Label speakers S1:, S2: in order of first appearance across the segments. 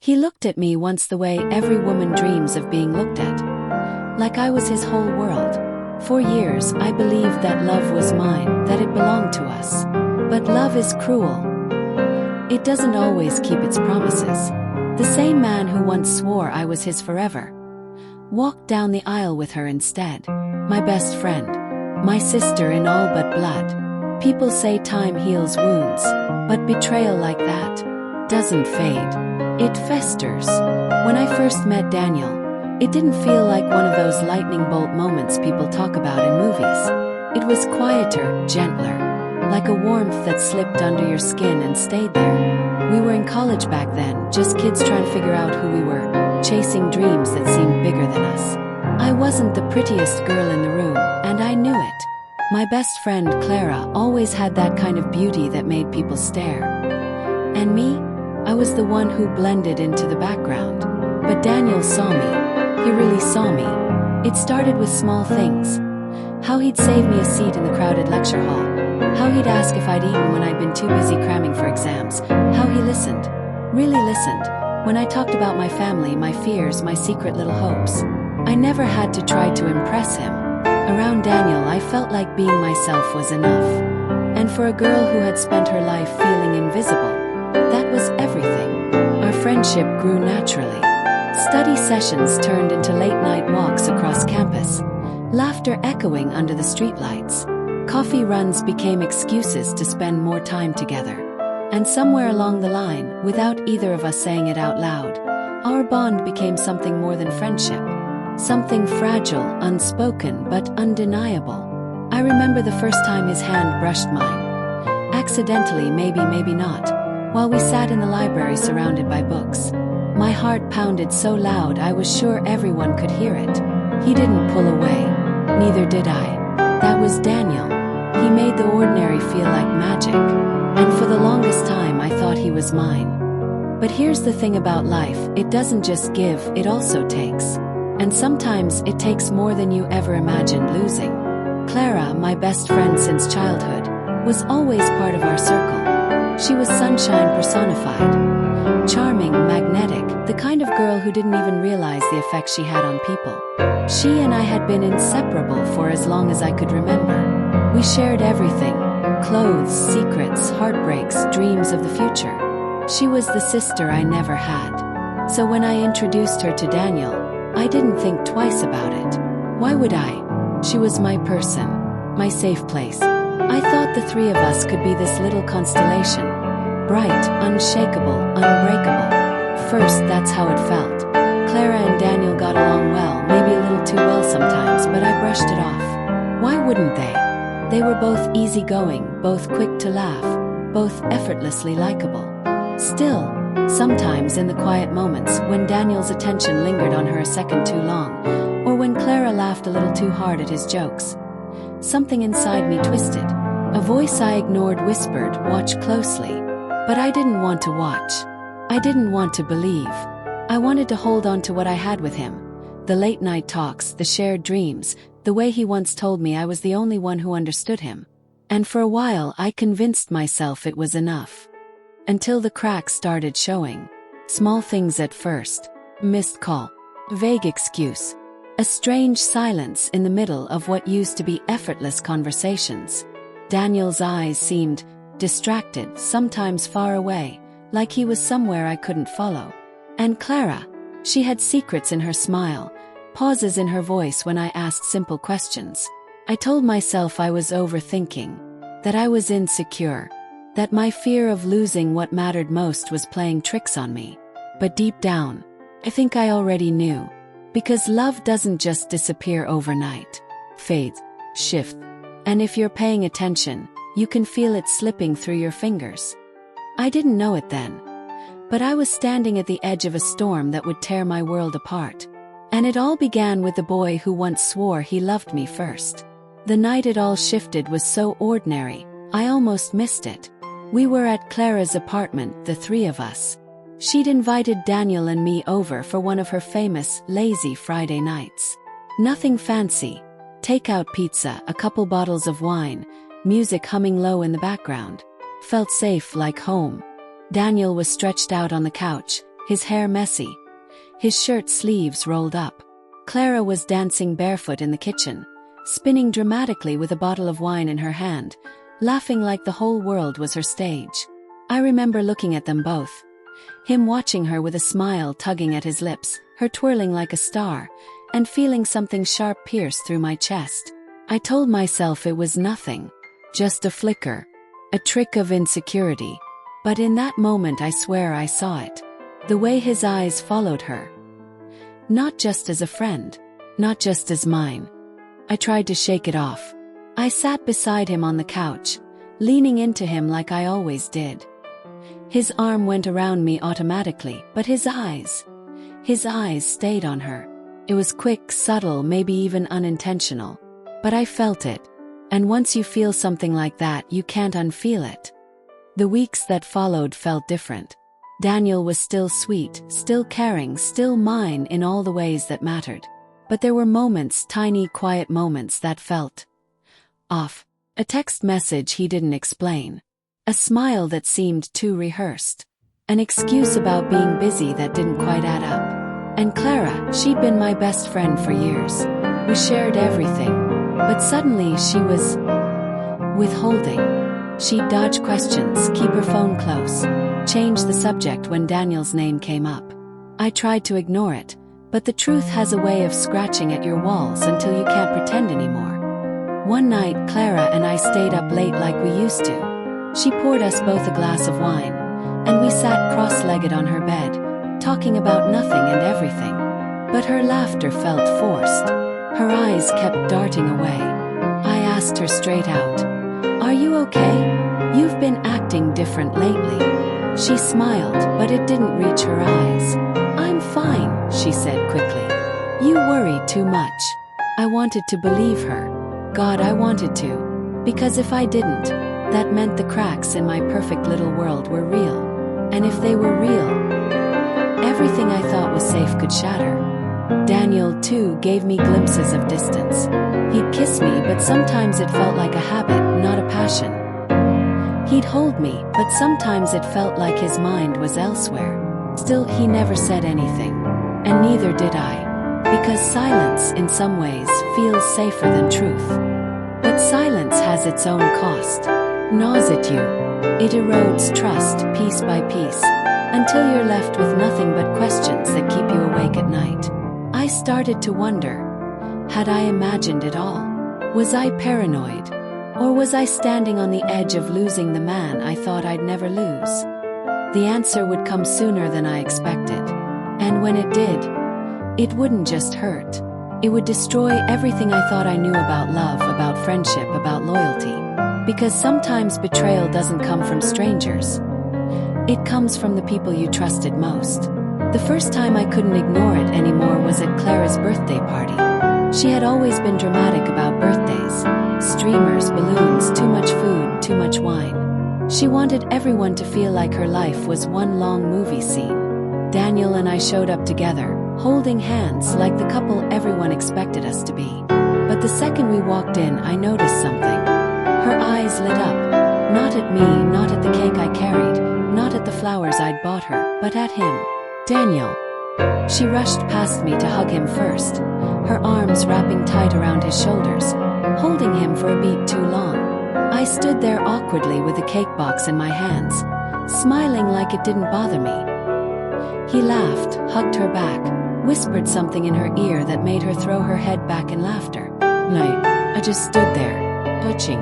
S1: He looked at me once the way every woman dreams of being looked at. Like I was his whole world. For years, I believed that love was mine, that it belonged to us. But love is cruel. It doesn't always keep its promises. The same man who once swore I was his forever walked down the aisle with her instead. My best friend. My sister in all but blood. People say time heals wounds, but betrayal like that doesn't fade. It festers. When I first met Daniel, it didn't feel like one of those lightning bolt moments people talk about in movies. It was quieter, gentler, like a warmth that slipped under your skin and stayed there. We were in college back then, just kids trying to figure out who we were, chasing dreams that seemed bigger than us. I wasn't the prettiest girl in the room, and I knew it. My best friend, Clara, always had that kind of beauty that made people stare. And me? I was the one who blended into the background. But Daniel saw me. He really saw me. It started with small things. How he'd save me a seat in the crowded lecture hall. How he'd ask if I'd eaten when I'd been too busy cramming for exams. How he listened. Really listened. When I talked about my family, my fears, my secret little hopes. I never had to try to impress him. Around Daniel, I felt like being myself was enough. And for a girl who had spent her life feeling invisible, that was everything. Our friendship grew naturally. Study sessions turned into late-night walks across campus, laughter echoing under the streetlights. Coffee runs became excuses to spend more time together. And somewhere along the line, without either of us saying it out loud, our bond became something more than friendship. Something fragile, unspoken, but undeniable. I remember the first time his hand brushed mine. Accidentally, maybe not, while we sat in the library surrounded by books. My heart pounded so loud I was sure everyone could hear it. He didn't pull away. Neither did I. That was Daniel. He made the ordinary feel like magic. And for the longest time I thought he was mine. But here's the thing about life, it doesn't just give, it also takes. And sometimes it takes more than you ever imagined losing. Clara, my best friend since childhood, was always part of our circle. She was sunshine personified. Charming, magnetic, the kind of girl who didn't even realize the effect she had on people. She and I had been inseparable for as long as I could remember. We shared everything. Clothes, secrets, heartbreaks, dreams of the future. She was the sister I never had. So when I introduced her to Daniel, I didn't think twice about it. Why would I? She was my person, my safe place. I thought the three of us could be this little constellation. Bright, unshakable, unbreakable. First, that's how it felt. Clara and Daniel got along well, maybe a little too well sometimes, but I brushed it off. Why wouldn't they? They were both easygoing, both quick to laugh, both effortlessly likable. Still, sometimes in the quiet moments, when Daniel's attention lingered on her a second too long, or when Clara laughed a little too hard at his jokes, something inside me twisted. A voice I ignored whispered, "Watch closely." But I didn't want to watch. I didn't want to believe. I wanted to hold on to what I had with him. The late-night talks, the shared dreams, the way he once told me I was the only one who understood him. And for a while I convinced myself it was enough. Until the cracks started showing. Small things at first. Missed call. Vague excuse. A strange silence in the middle of what used to be effortless conversations. Daniel's eyes seemed distracted, sometimes far away, like he was somewhere I couldn't follow. And Clara, she had secrets in her smile, pauses in her voice when I asked simple questions. I told myself I was overthinking, that I was insecure, that my fear of losing what mattered most was playing tricks on me. But deep down, I think I already knew. Because love doesn't just disappear overnight. Fades, shifts, and if you're paying attention, you can feel it slipping through your fingers. I didn't know it then, but I was standing at the edge of a storm that would tear my world apart. And it all began with the boy who once swore he loved me first. The night it all shifted was so ordinary, I almost missed it. We were at Clara's apartment, the three of us. She'd invited Daniel and me over for one of her famous, lazy Friday nights. Nothing fancy. Takeout pizza, a couple bottles of wine, music humming low in the background. Felt safe, like home. Daniel was stretched out on the couch, his hair messy, his shirt sleeves rolled up. Clara was dancing barefoot in the kitchen, spinning dramatically with a bottle of wine in her hand, laughing like the whole world was her stage. I remember looking at them both. Him watching her with a smile tugging at his lips, her twirling like a star, and feeling something sharp pierce through my chest. I told myself it was nothing, just a flicker, a trick of insecurity. But in that moment I swear I saw it. The way his eyes followed her. Not just as a friend, not just as mine. I tried to shake it off. I sat beside him on the couch, leaning into him like I always did. His arm went around me automatically, but his eyes stayed on her. It was quick, subtle, maybe even unintentional. But I felt it. And once you feel something like that, you can't unfeel it. The weeks that followed felt different. Daniel was still sweet, still caring, still mine in all the ways that mattered. But there were moments, tiny, quiet moments that felt off. A text message he didn't explain. A smile that seemed too rehearsed. An excuse about being busy that didn't quite add up. And Clara, she'd been my best friend for years. We shared everything. But suddenly she was withholding. She'd dodge questions, keep her phone close, change the subject when Daniel's name came up. I tried to ignore it, but the truth has a way of scratching at your walls until you can't pretend anymore. One night, Clara and I stayed up late like we used to. She poured us both a glass of wine, and we sat cross-legged on her bed, talking about nothing and everything. But her laughter felt forced. Her eyes kept darting away. I asked her straight out, "Are you okay? You've been acting different lately." She smiled, but it didn't reach her eyes. "I'm fine," she said quickly. "You worry too much." I wanted to believe her. God, I wanted to. Because if I didn't, that meant the cracks in my perfect little world were real. And if they were real, everything I thought was safe could shatter. Daniel, too, gave me glimpses of distance. He'd kiss me, but sometimes it felt like a habit, not a passion. He'd hold me, but sometimes it felt like his mind was elsewhere. Still, he never said anything. And neither did I. Because silence, in some ways, feels safer than truth. But silence has its own cost. Gnaws at you. It erodes trust, piece by piece, until you're left with nothing but questions that keep you awake at night. I started to wonder, had I imagined it all? Was I paranoid? Or was I standing on the edge of losing the man I thought I'd never lose? The answer would come sooner than I expected. And when it did, it wouldn't just hurt. It would destroy everything I thought I knew about love, about friendship, about loyalty. Because sometimes betrayal doesn't come from strangers. It comes from the people you trusted most. The first time I couldn't ignore it anymore was at Clara's birthday party. She had always been dramatic about birthdays. Streamers, balloons, too much food, too much wine. She wanted everyone to feel like her life was one long movie scene. Daniel and I showed up together, holding hands like the couple everyone expected us to be. But the second we walked in, I noticed something. Her eyes lit up. Not at me, not at the cake I carried, not at the flowers I'd bought her, but at him. Daniel. She rushed past me to hug him first, her arms wrapping tight around his shoulders, holding him for a beat too long. I stood there awkwardly with the cake box in my hands, smiling like it didn't bother me. He laughed, hugged her back, whispered something in her ear that made her throw her head back in laughter. I just stood there, touching,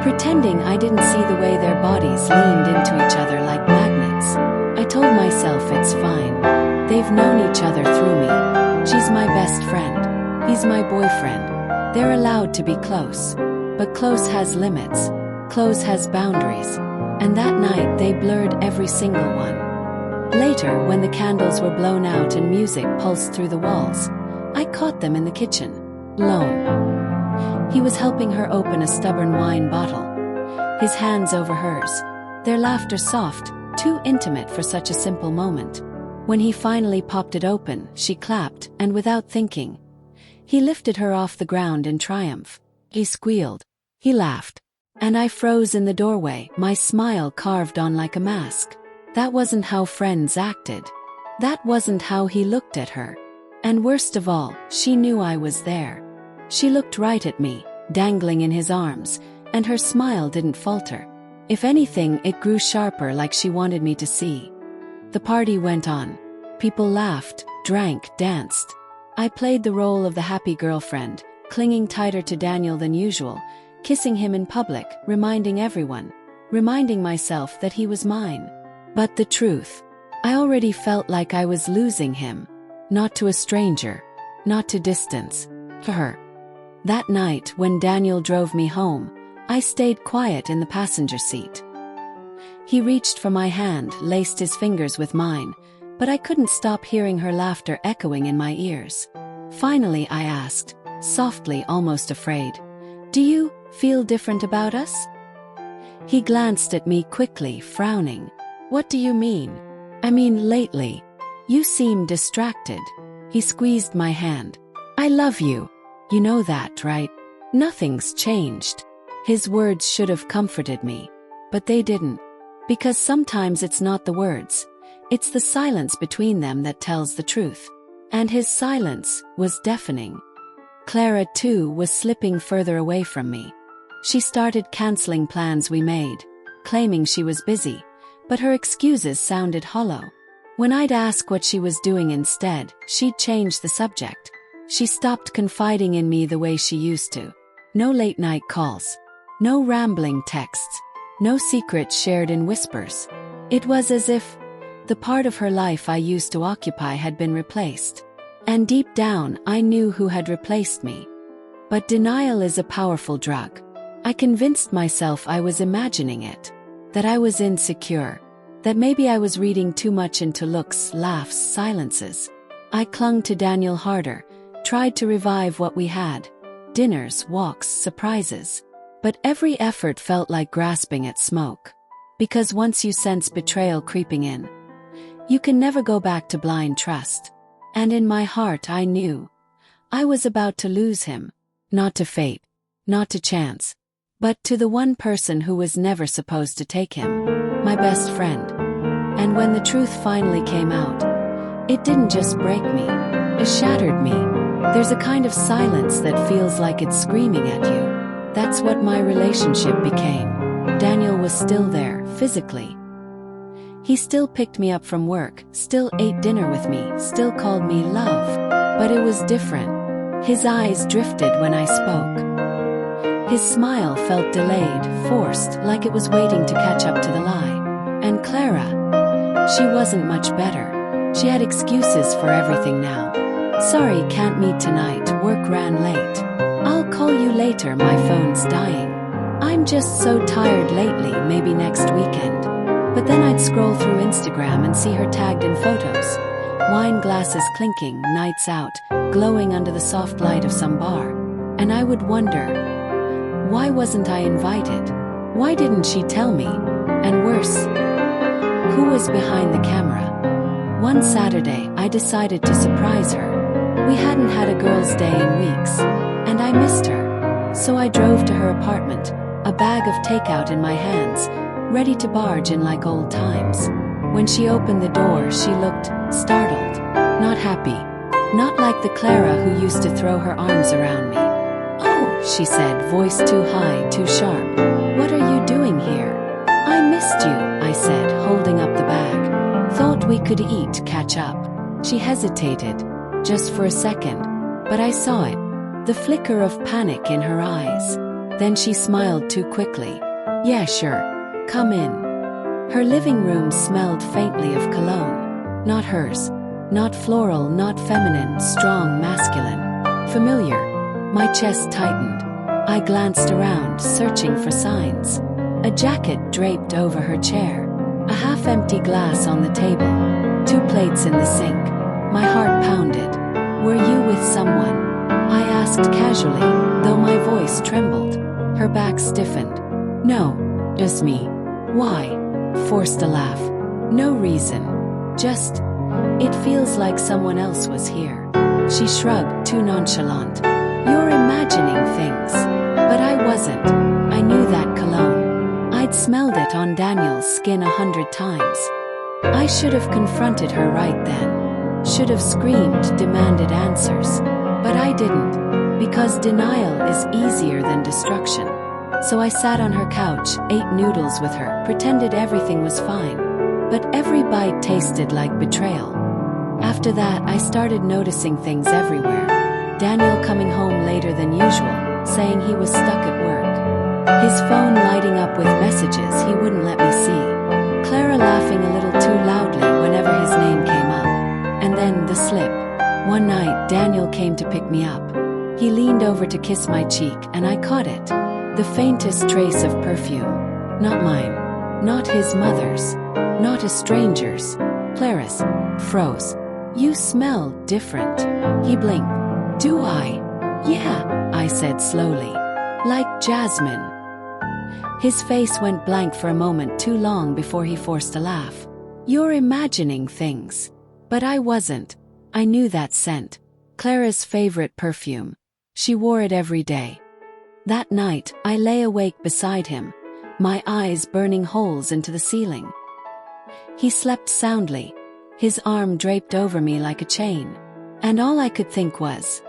S1: pretending I didn't see the way their bodies leaned into each other like magnets. I told myself it's fine. They've known each other through me. She's my best friend. He's my boyfriend. They're allowed to be close. But close has limits. Close has boundaries. And that night they blurred every single one. Later, when the candles were blown out and music pulsed through the walls, I caught them in the kitchen, alone. He was helping her open a stubborn wine bottle, his hands over hers, their laughter soft, too intimate for such a simple moment. When he finally popped it open, she clapped, and without thinking, he lifted her off the ground in triumph. He squealed. He laughed. And I froze in the doorway, my smile carved on like a mask. That wasn't how friends acted. That wasn't how he looked at her. And worst of all, she knew I was there. She looked right at me, dangling in his arms, and her smile didn't falter. If anything, it grew sharper, like she wanted me to see. The party went on. People laughed, drank, danced. I played the role of the happy girlfriend, clinging tighter to Daniel than usual, kissing him in public, reminding everyone, reminding myself that he was mine. But the truth, I already felt like I was losing him. Not to a stranger, not to distance, to her. That night, when Daniel drove me home, I stayed quiet in the passenger seat. He reached for my hand, laced his fingers with mine, but I couldn't stop hearing her laughter echoing in my ears. Finally, I asked, softly, almost afraid, "Do you feel different about us?" He glanced at me quickly, frowning. "What do you mean?" "I mean, lately. You seem distracted." He squeezed my hand. "I love you. You know that, right? Nothing's changed." His words should have comforted me, but they didn't. Because sometimes it's not the words, it's the silence between them that tells the truth. And his silence was deafening. Clara, too, was slipping further away from me. She started canceling plans we made, claiming she was busy, but her excuses sounded hollow. When I'd ask what she was doing instead, she'd change the subject. She stopped confiding in me the way she used to. No late-night calls. No rambling texts. No secrets shared in whispers. It was as if the part of her life I used to occupy had been replaced. And deep down, I knew who had replaced me. But denial is a powerful drug. I convinced myself I was imagining it, that I was insecure, that maybe I was reading too much into looks, laughs, silences. I clung to Daniel harder, tried to revive what we had. Dinners, walks, surprises. But every effort felt like grasping at smoke. Because once you sense betrayal creeping in, you can never go back to blind trust. And in my heart I knew I was about to lose him. Not to fate, not to chance, but to the one person who was never supposed to take him. My best friend. And when the truth finally came out, it didn't just break me, it shattered me. There's a kind of silence that feels like it's screaming at you. That's what my relationship became. Daniel was still there, physically. He still picked me up from work, still ate dinner with me, still called me love. But it was different. His eyes drifted when I spoke. His smile felt delayed, forced, like it was waiting to catch up to the lie. And Clara, she wasn't much better. She had excuses for everything now. "Sorry, can't meet tonight, work ran late. I'll call you later, my phone's dying. I'm just so tired lately, maybe next weekend." But then I'd scroll through Instagram and see her tagged in photos. Wine glasses clinking, nights out, glowing under the soft light of some bar. And I would wonder, why wasn't I invited? Why didn't she tell me? And worse, who was behind the camera? One Saturday, I decided to surprise her. We hadn't had a girls' day in weeks, and I missed her. So I drove to her apartment, a bag of takeout in my hands, ready to barge in like old times. When she opened the door, she looked startled, not happy, not like the Clara who used to throw her arms around me. "Oh," she said, voice too high, too sharp. "What are you doing here?" "I missed you," I said, holding up the bag. "Thought we could eat, catch up." She hesitated, just for a second, but I saw it, the flicker of panic in her eyes. Then she smiled too quickly. "Yeah, sure. Come in." Her living room smelled faintly of cologne. Not hers. Not floral, not feminine, strong, masculine. Familiar. My chest tightened. I glanced around, searching for signs. A jacket draped over her chair. A half-empty glass on the table. 2 plates in the sink. My heart pounded. "Were you with someone?" I asked casually, though my voice trembled. Her back stiffened. "No, just me." "Why?" Forced a laugh. "No reason. Just, it feels like someone else was here." She shrugged, too nonchalant. "You're imagining things." But I wasn't. I knew that cologne. I'd smelled it on Daniel's skin 100 times. I should have confronted her right then. should have screamed, demanded answers. But I didn't, because denial is easier than destruction. So I sat on her couch, ate noodles with her, pretended everything was fine. But every bite tasted like betrayal. After that, I started noticing things everywhere. Daniel coming home later than usual, saying he was stuck at work. His phone lighting up with messages he wouldn't let me see. Clara laughing a little too loudly whenever his name came up. And then the slip. One night, Daniel came to pick me up. He leaned over to kiss my cheek, and I caught it. The faintest trace of perfume. Not mine. Not his mother's. Not a stranger's. Clara's. Froze. You smell different. He blinked. Do I? Yeah, I said slowly. Like jasmine. His face went blank for a moment too long before he forced a laugh. You're imagining things. But I wasn't. I knew that scent. Clara's favorite perfume. She wore it every day. That night, I lay awake beside him, my eyes burning holes into the ceiling. He slept soundly, his arm draped over me like a chain. And all I could think was,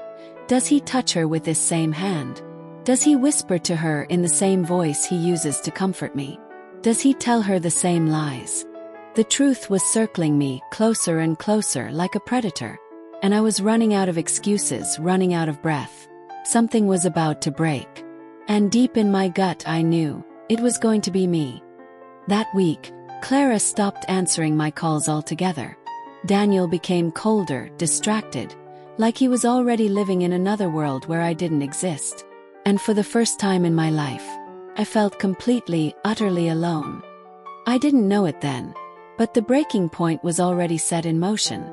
S1: does he touch her with this same hand? Does he whisper to her in the same voice he uses to comfort me? Does he tell her the same lies? The truth was circling me, closer and closer, like a predator. And I was running out of excuses, running out of breath. Something was about to break. And deep in my gut I knew, it was going to be me. That week, Clara stopped answering my calls altogether. Daniel became colder, distracted, like he was already living in another world where I didn't exist. And for the first time in my life, I felt completely, utterly alone. I didn't know it then, but the breaking point was already set in motion.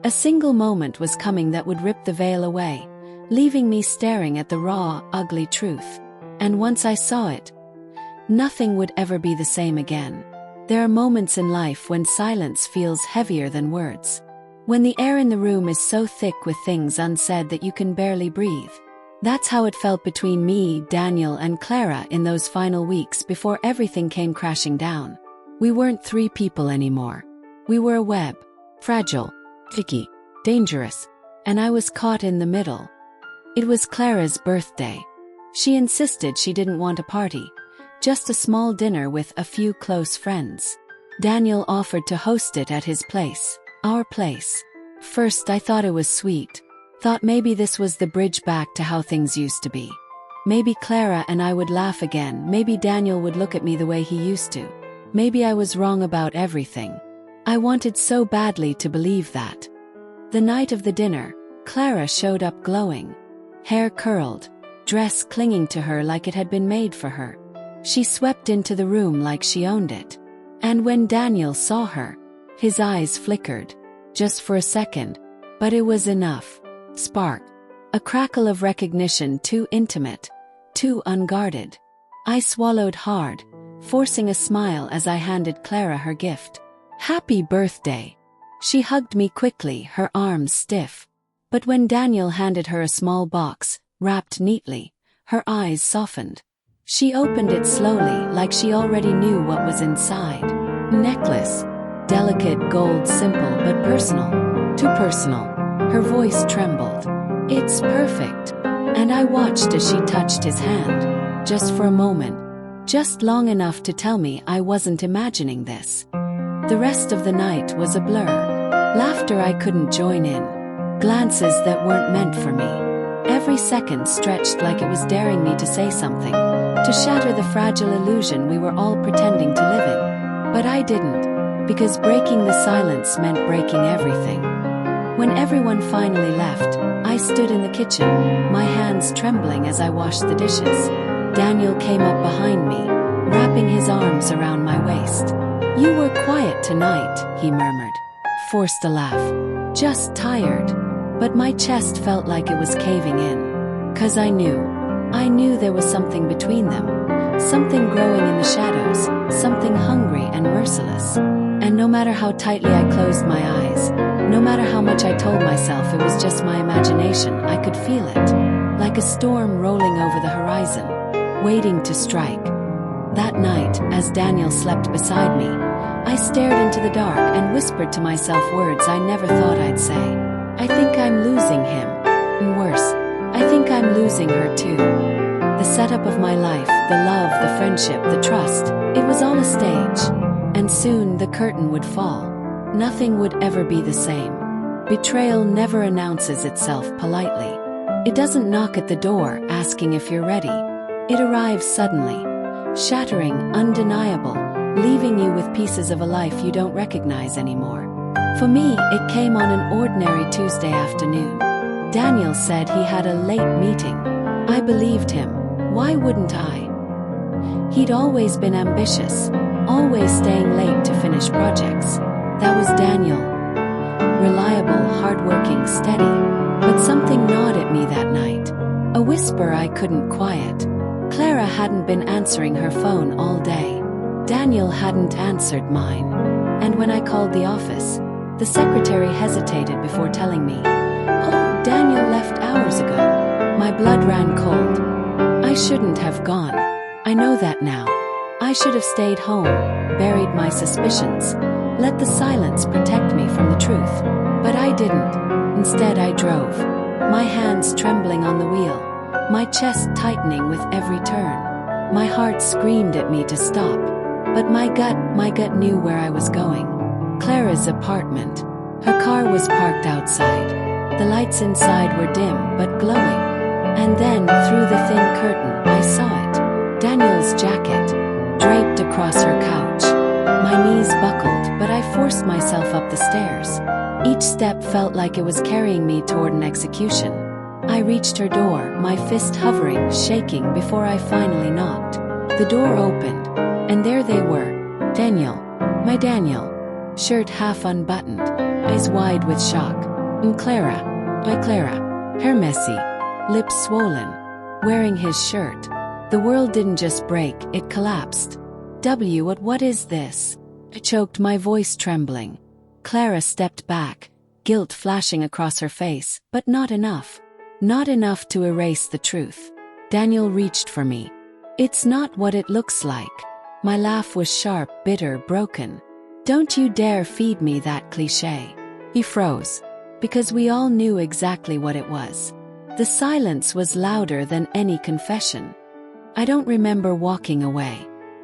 S1: A single moment was coming that would rip the veil away, leaving me staring at the raw, ugly truth. And once I saw it, nothing would ever be the same again. There are moments in life when silence feels heavier than words. When the air in the room is so thick with things unsaid that you can barely breathe. That's how it felt between me, Daniel, and Clara in those final weeks before everything came crashing down. We weren't three people anymore. We were a web. Fragile, sticky, dangerous. And I was caught in the middle. It was Clara's birthday. She insisted she didn't want a party, just a small dinner with a few close friends. Daniel offered to host it at his place, our place. First I thought it was sweet. Thought maybe this was the bridge back to how things used to be. Maybe Clara and I would laugh again, maybe Daniel would look at me the way he used to. Maybe I was wrong about everything. I wanted so badly to believe that. The night of the dinner, Clara showed up glowing. Hair curled, dress clinging to her like it had been made for her. She swept into the room like she owned it. And when Daniel saw her, his eyes flickered. Just for a second. But it was enough. Spark. A crackle of recognition, too intimate, too unguarded. I swallowed hard, forcing a smile as I handed Clara her gift. Happy birthday. She hugged me quickly, her arms stiff. But when Daniel handed her a small box, wrapped neatly, her eyes softened. She opened it slowly, like she already knew what was inside. Necklace. Delicate gold, simple but personal. Too personal. Her voice trembled. It's perfect. And I watched as she touched his hand. Just for a moment. Just long enough to tell me I wasn't imagining this. The rest of the night was a blur. Laughter I couldn't join in. Glances that weren't meant for me. Every second stretched like it was daring me to say something. To shatter the fragile illusion we were all pretending to live in. But I didn't. Because breaking the silence meant breaking everything. When everyone finally left, I stood in the kitchen, my hands trembling as I washed the dishes. Daniel came up behind me, wrapping his arms around my waist. You were quiet tonight, he murmured. Forced a laugh. Just tired. But my chest felt like it was caving in. 'Cause I knew there was something between them. Something growing in the shadows, something hungry and merciless. And no matter how tightly I closed my eyes, no matter how much I told myself it was just my imagination, I could feel it. Like a storm rolling over the horizon, waiting to strike. That night, as Daniel slept beside me, I stared into the dark and whispered to myself words I never thought I'd say. I think I'm losing him. And worse, I think I'm losing her too. The setup of my life, the love, the friendship, the trust, it was all a stage. And soon the curtain would fall. Nothing would ever be the same. Betrayal never announces itself politely. It doesn't knock at the door asking if you're ready. It arrives suddenly, shattering, undeniable, leaving you with pieces of a life you don't recognize anymore. For me, it came on an ordinary Tuesday afternoon. Daniel said he had a late meeting. I believed him. Why wouldn't I? He'd always been ambitious, always staying late to finish projects. That was Daniel. Reliable, hardworking, steady. But something gnawed at me that night. A whisper I couldn't quiet. Clara hadn't been answering her phone all day. Daniel hadn't answered mine. And when I called the office, the secretary hesitated before telling me, "Oh, Daniel left hours ago." My blood ran cold. I shouldn't have gone. I know that now. I should have stayed home, buried my suspicions, let the silence protect me from the truth. But I didn't. Instead, I drove, my hands trembling on the wheel, my chest tightening with every turn. My heart screamed at me to stop, but my gut knew where I was going. Clara's apartment. Her car was parked outside. The lights inside were dim but glowing. And then, through the thin curtain, I saw it. Daniel's jacket, draped across her couch. My knees buckled, but I forced myself up the stairs. Each step felt like it was carrying me toward an execution. I reached her door, my fist hovering, shaking before I finally knocked. The door opened, and there they were. Daniel, my Daniel, shirt half unbuttoned, eyes wide with shock. And Clara, my Clara, hair messy, lips swollen, wearing his shirt. The world didn't just break, it collapsed. What is this? I choked, my voice trembling. Clara stepped back, guilt flashing across her face, but not enough. Not enough to erase the truth. Daniel reached for me. "It's not what it looks like." My laugh was sharp, bitter, broken. "Don't you dare feed me that cliché." He froze, because we all knew exactly what it was. The silence was louder than any confession. I don't remember walking away.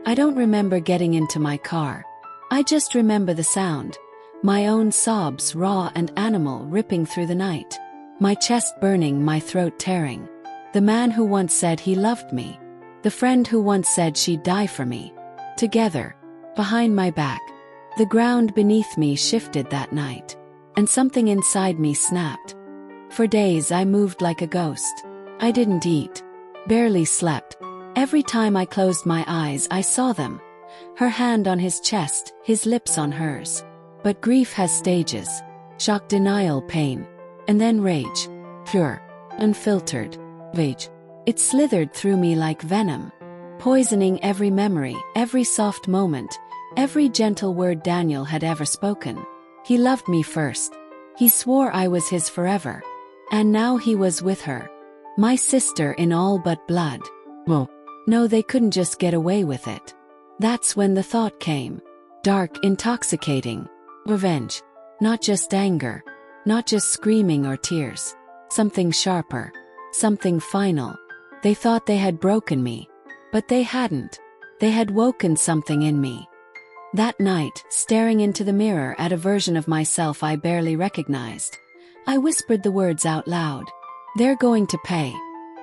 S1: I don't remember getting into my car. I just remember the sound. My own sobs, raw and animal, ripping through the night. My chest burning, my throat tearing. The man who once said he loved me. The friend who once said she'd die for me. Together, behind my back. The ground beneath me shifted that night. And something inside me snapped. For days I moved like a ghost. I didn't eat. Barely slept. Every time I closed my eyes I saw them. Her hand on his chest, his lips on hers. But grief has stages. Shock, denial, pain. And then rage. Pure. Unfiltered. Rage. It slithered through me like venom. Poisoning every memory, every soft moment, every gentle word Daniel had ever spoken. He loved me first. He swore I was his forever. And now he was with her. My sister in all but blood. No, they couldn't just get away with it. That's when the thought came. Dark, intoxicating. Revenge. Not just anger. Not just screaming or tears. Something sharper. Something final. They thought they had broken me. But they hadn't. They had woken something in me. That night, staring into the mirror at a version of myself I barely recognized, I whispered the words out loud. They're going to pay.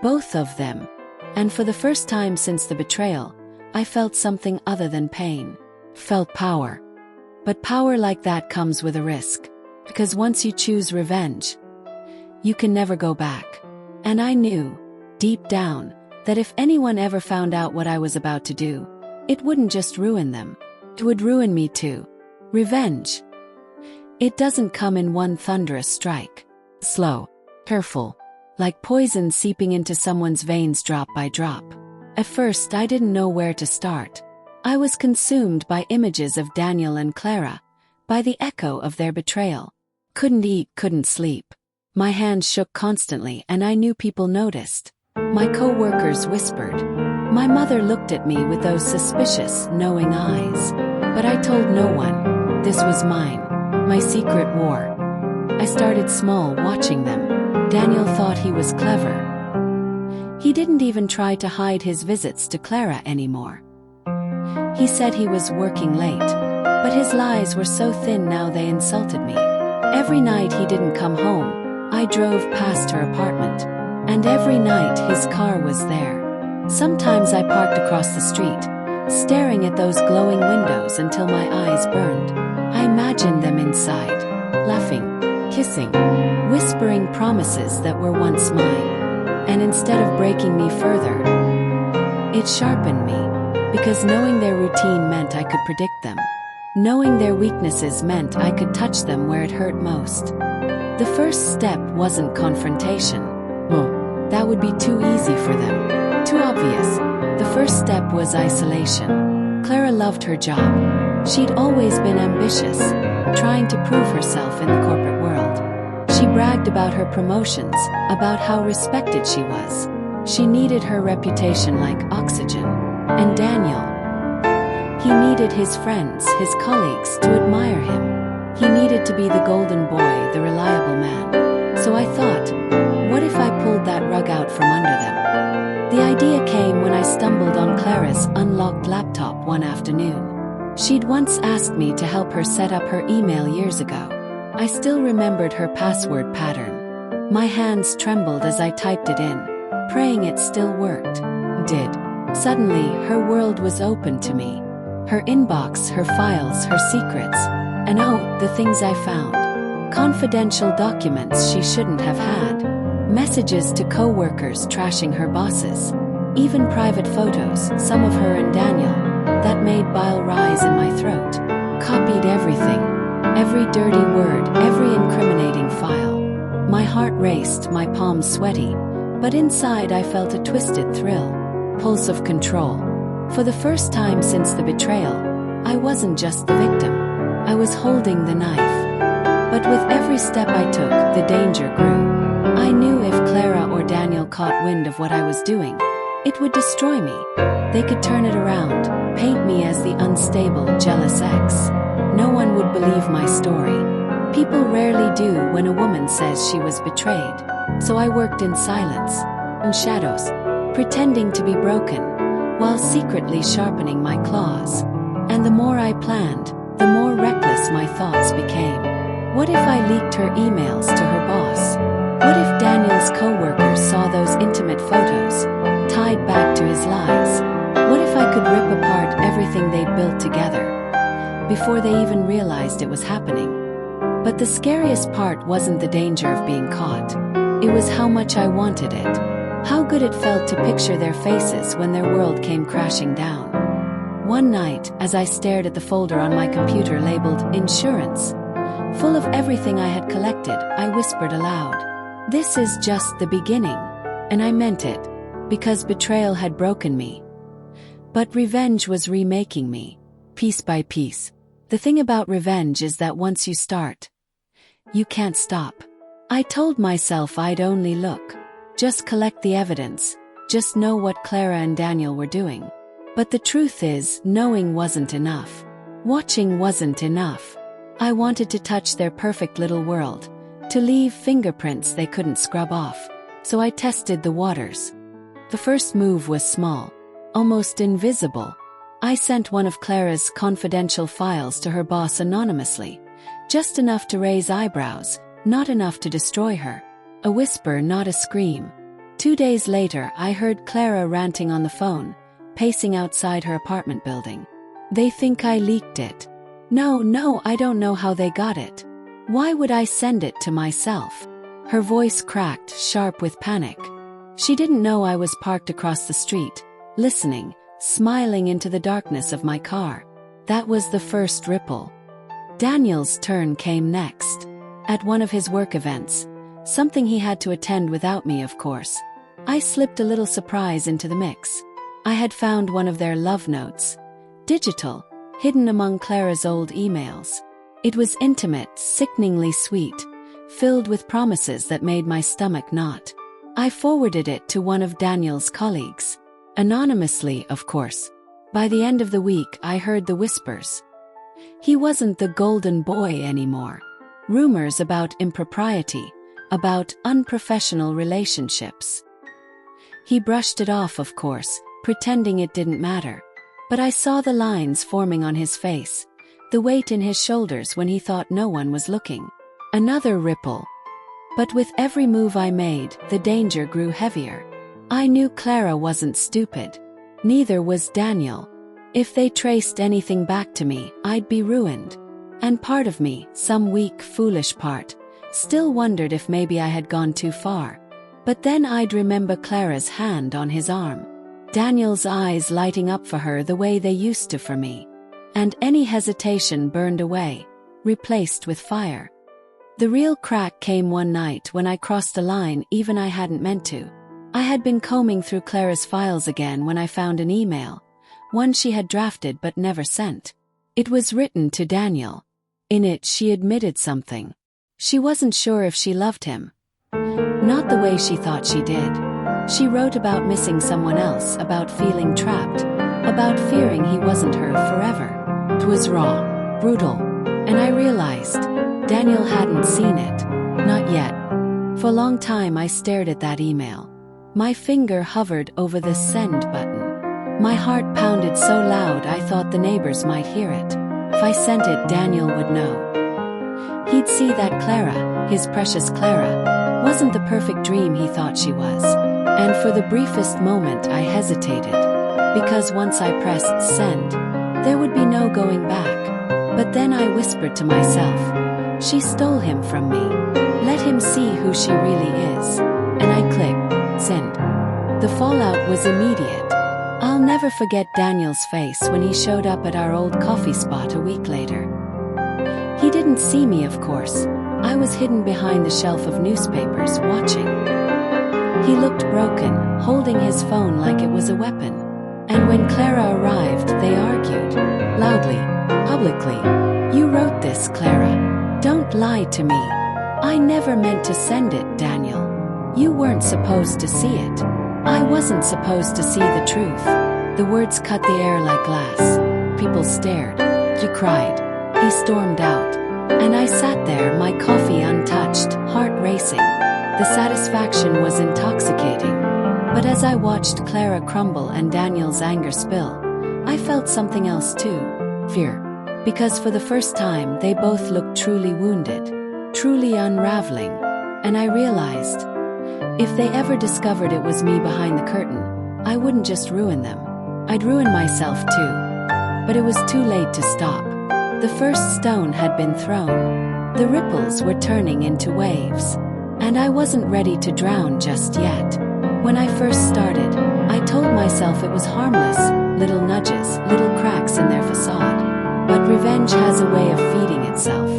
S1: Both of them. And for the first time since the betrayal, I felt something other than pain. Felt power. But power like that comes with a risk. Because once you choose revenge, you can never go back. And I knew, deep down, that if anyone ever found out what I was about to do, it wouldn't just ruin them. It would ruin me too. Revenge. It doesn't come in one thunderous strike. Slow. Careful. Like poison seeping into someone's veins drop by drop. At first I didn't know where to start. I was consumed by images of Daniel and Clara, by the echo of their betrayal. Couldn't eat, couldn't sleep. My hands shook constantly and I knew people noticed. My co-workers whispered. My mother looked at me with those suspicious, knowing eyes. But I told no one. This was mine. My secret war. I started small, watching them. Daniel thought he was clever. He didn't even try to hide his visits to Clara anymore. He said he was working late, but his lies were so thin now they insulted me. Every night he didn't come home, I drove past her apartment. And every night his car was there. Sometimes I parked across the street, staring at those glowing windows until my eyes burned. I imagined them inside, laughing, kissing, whispering promises that were once mine. And instead of breaking me further, it sharpened me, because knowing their routine meant I could predict them. Knowing their weaknesses meant I could touch them where it hurt most. The first step wasn't confrontation. Well, that would be too easy for them. Too obvious. The first step was isolation. Clara loved her job. She'd always been ambitious, trying to prove herself in the corporate world. She bragged about her promotions, about how respected she was. She needed her reputation like oxygen. And Daniel, he needed his friends, his colleagues, to admire him. He needed to be the golden boy, the reliable man. So I thought, what if I pulled that rug out from under them? The idea came when I stumbled on Clara's unlocked laptop one afternoon. She'd once asked me to help her set up her email years ago. I still remembered her password pattern. My hands trembled as I typed it in, praying it still worked. Did. Suddenly, her world was open to me. Her inbox, her files, her secrets. And oh, the things I found. Confidential documents she shouldn't have had. Messages to co-workers trashing her bosses. Even private photos, some of her and Daniel, that made bile rise in my throat. Copied everything. Every dirty word, every incriminating file. My heart raced, my palms sweaty, but inside I felt a twisted thrill. Pulse of control. For the first time since the betrayal, I wasn't just the victim. I was holding the knife. But with every step I took, the danger grew. I knew if Clara or Daniel caught wind of what I was doing, it would destroy me. They could turn it around, paint me as the unstable, jealous ex. No one would believe my story. People rarely do when a woman says she was betrayed. So I worked in silence, in shadows, pretending to be broken, while secretly sharpening my claws. And the more I planned, the more reckless my thoughts became. What if I leaked her emails to her boss? What if Daniel's co-workers saw those intimate photos, tied back to his lies? What if I could rip apart everything they'd built together, before they even realized it was happening? But the scariest part wasn't the danger of being caught. It was how much I wanted it. How good it felt to picture their faces when their world came crashing down. One night, as I stared at the folder on my computer labeled Insurance, full of everything I had collected, I whispered aloud, "This is just the beginning." And I meant it, because betrayal had broken me. But revenge was remaking me, piece by piece. The thing about revenge is that once you start, you can't stop. I told myself I'd only look, just collect the evidence, just know what Clara and Daniel were doing. But the truth is, knowing wasn't enough. Watching wasn't enough. I wanted to touch their perfect little world, to leave fingerprints they couldn't scrub off. So I tested the waters. The first move was small, almost invisible. I sent one of Clara's confidential files to her boss anonymously, just enough to raise eyebrows, not enough to destroy her. A whisper, not a scream. 2 days later, I heard Clara ranting on the phone, pacing outside her apartment building. "They think I leaked it. No, I don't know how they got it. Why would I send it to myself?" Her voice cracked, sharp with panic. She didn't know I was parked across the street, listening, smiling into the darkness of my car. That was the first ripple. Daniel's turn came next. At one of his work events, something he had to attend without me, of course, I slipped a little surprise into the mix. I had found one of their love notes, digital, hidden among Clara's old emails. It was intimate, sickeningly sweet, filled with promises that made my stomach knot. I forwarded it to one of Daniel's colleagues. Anonymously, of course. By the end of the week, I heard the whispers. He wasn't the golden boy anymore. Rumors about impropriety, about unprofessional relationships. He brushed it off, of course, pretending it didn't matter. But I saw the lines forming on his face, the weight in his shoulders when he thought no one was looking. Another ripple. But with every move I made, the danger grew heavier. I knew Clara wasn't stupid. Neither was Daniel. If they traced anything back to me, I'd be ruined. And part of me, some weak, foolish part, still wondered if maybe I had gone too far. But then I'd remember Clara's hand on his arm. Daniel's eyes lighting up for her the way they used to for me. And any hesitation burned away, replaced with fire. The real crack came one night when I crossed a line even I hadn't meant to. I had been combing through Clara's files again when I found an email, one she had drafted but never sent. It was written to Daniel. In it she admitted something. She wasn't sure if she loved him. Not the way she thought she did. She wrote about missing someone else, about feeling trapped, about fearing he wasn't her forever. It was raw, brutal, and I realized Daniel hadn't seen it. Not yet. For a long time I stared at that email. My finger hovered over the send button. My heart pounded so loud I thought the neighbors might hear it. If I sent it, Daniel would know. He'd see that Clara, his precious Clara, wasn't the perfect dream he thought she was. And for the briefest moment I hesitated. Because once I pressed send, there would be no going back. But then I whispered to myself, she stole him from me. Let him see who she really is. And I clicked send. The fallout was immediate. I'll never forget Daniel's face when he showed up at our old coffee spot a week later. He didn't see me, of course. I was hidden behind the shelf of newspapers, watching. He looked broken, holding his phone like it was a weapon. And when Clara arrived, they argued. Loudly, publicly. You wrote this, Clara. Don't lie to me. I never meant to send it, Daniel. You weren't supposed to see it. I wasn't supposed to see the truth. The words cut the air like glass. People stared. He cried. He stormed out. And I sat there, my coffee untouched, heart racing. The satisfaction was intoxicating. But as I watched Clara crumble and Daniel's anger spill, I felt something else too. Fear. Because for the first time they both looked truly wounded, truly unraveling. And I realized, if they ever discovered it was me behind the curtain, I wouldn't just ruin them. I'd ruin myself too. But it was too late to stop. The first stone had been thrown. The ripples were turning into waves. And I wasn't ready to drown just yet. When I first started, I told myself it was harmless, little nudges, little cracks in their facade. But revenge has a way of feeding itself.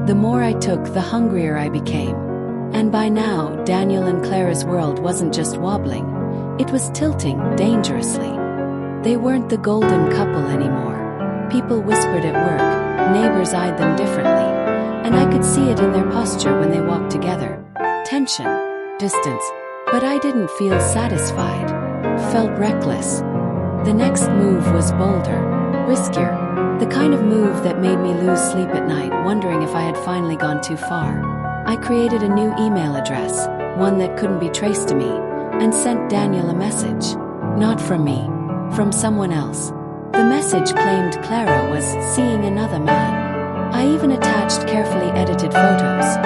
S1: The more I took, the hungrier I became. And by now, Daniel and Clara's world wasn't just wobbling. It was tilting dangerously. They weren't the golden couple anymore. People whispered at work, neighbors eyed them differently, and I could see it in their posture when they walked together. Tension, distance, but I didn't feel satisfied. Felt reckless. The next move was bolder, riskier, the kind of move that made me lose sleep at night, wondering if I had finally gone too far. I created a new email address, one that couldn't be traced to me, and sent Daniel a message. Not from me, from someone else. The message claimed Clara was seeing another man. I even attached carefully edited photos,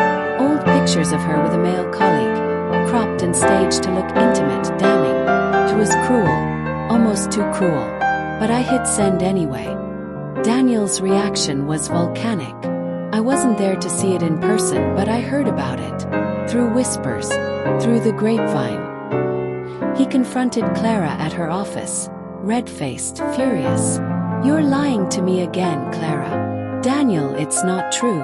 S1: old pictures of her with a male colleague, cropped and staged to look intimate, damning. It was cruel, almost too cruel, but I hit send anyway. Daniel's reaction was volcanic. I wasn't there to see it in person, but I heard about it. Through whispers, through the grapevine. He confronted Clara at her office, red-faced, furious. You're lying to me again, Clara. Daniel, it's not true.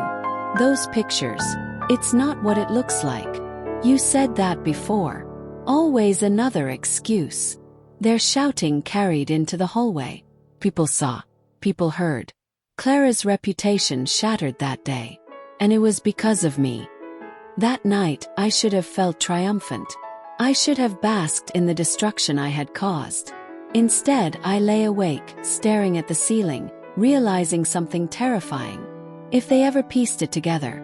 S1: Those pictures, it's not what it looks like. You said that before. Always another excuse. Their shouting carried into the hallway. People saw. People heard. Clara's reputation shattered that day. And it was because of me. That night, I should have felt triumphant. I should have basked in the destruction I had caused. Instead, I lay awake, staring at the ceiling, realizing something terrifying. If they ever pieced it together.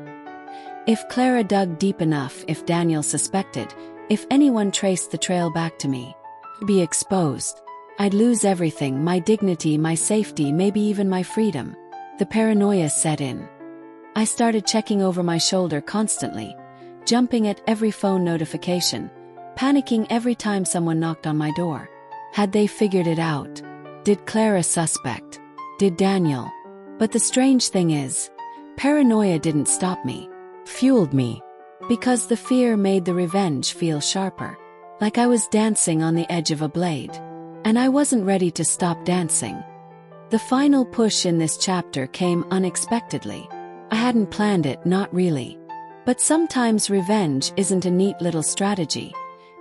S1: If Clara dug deep enough, if Daniel suspected, if anyone traced the trail back to me, I'd be exposed. I'd lose everything, my dignity, my safety, maybe even my freedom. The paranoia set in. I started checking over my shoulder constantly, jumping at every phone notification, panicking every time someone knocked on my door. Had they figured it out? Did Clara suspect? Did Daniel? But the strange thing is, paranoia didn't stop me, fueled me, because the fear made the revenge feel sharper, like I was dancing on the edge of a blade. And I wasn't ready to stop dancing. The final push in this chapter came unexpectedly. I hadn't planned it, not really. But sometimes revenge isn't a neat little strategy.